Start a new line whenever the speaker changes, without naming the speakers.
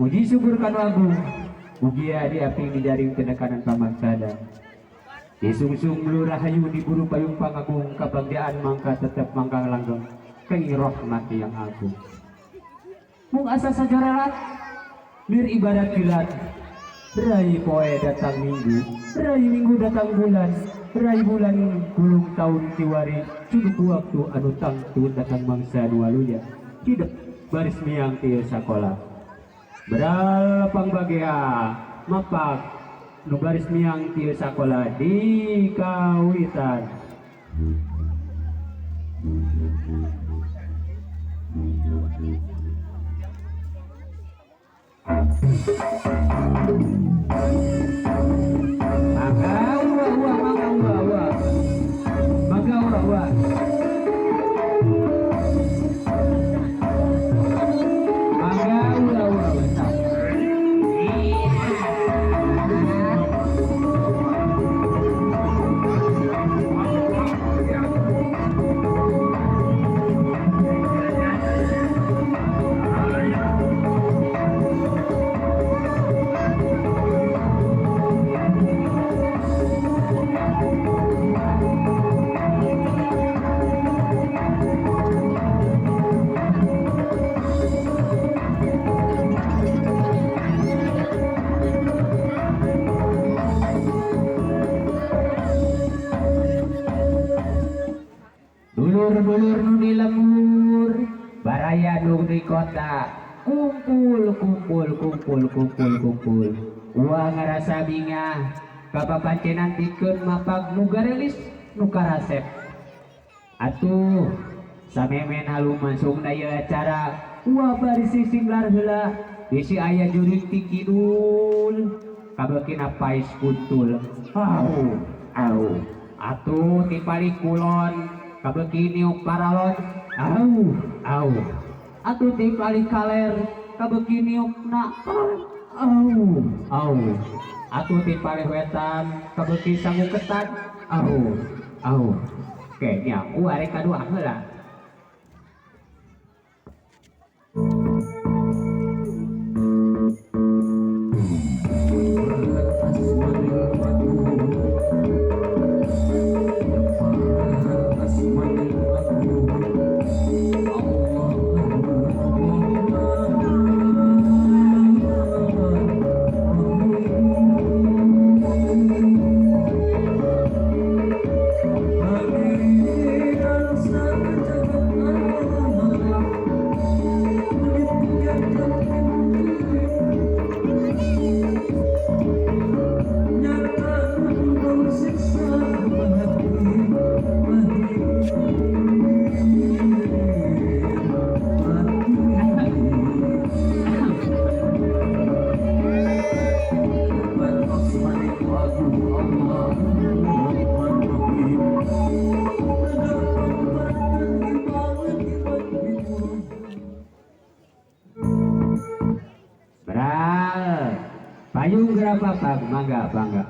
Muji syukur kanu agung, mugia di api dijaring tenekanan pamaksada. Disungsung melu rahayu diburu payung pangagung, kabagdian mangka tetep mangka langgeng, keng rahmat yang agung. Mung asa saja relat, lir ibadat kilat, rai poe datang minggu, rai minggu datang bulan, rai bulan gulung tahun tiwari, cukup waktu anu tangtu datang mangsa nualuya, hidup baris miang tieu sakola. Beral pangbagia mapak nu baris miang tieu sakola di kawitan. Dulur-dulur nu di lembur, baraya nu di kota, kumpul. Uang ngerasa bingah, kapapancenan tikeun mapag nu garelis nu karasep. Atuh, samemen halu masuk daya acara, uang bari singlar heula, bisi aya jurik ti kidul, kabeukin apais kuntul. Au. Atuh ti palik kulon, kabeuki niuk paralon. Au. Atuh ti palik kaler, kabeuki niuk na. Au. Atuh ti palik wetan, kabeuki sangu ketan. Au. Kayaknya arek kadua heula. Payung gerabak bangga.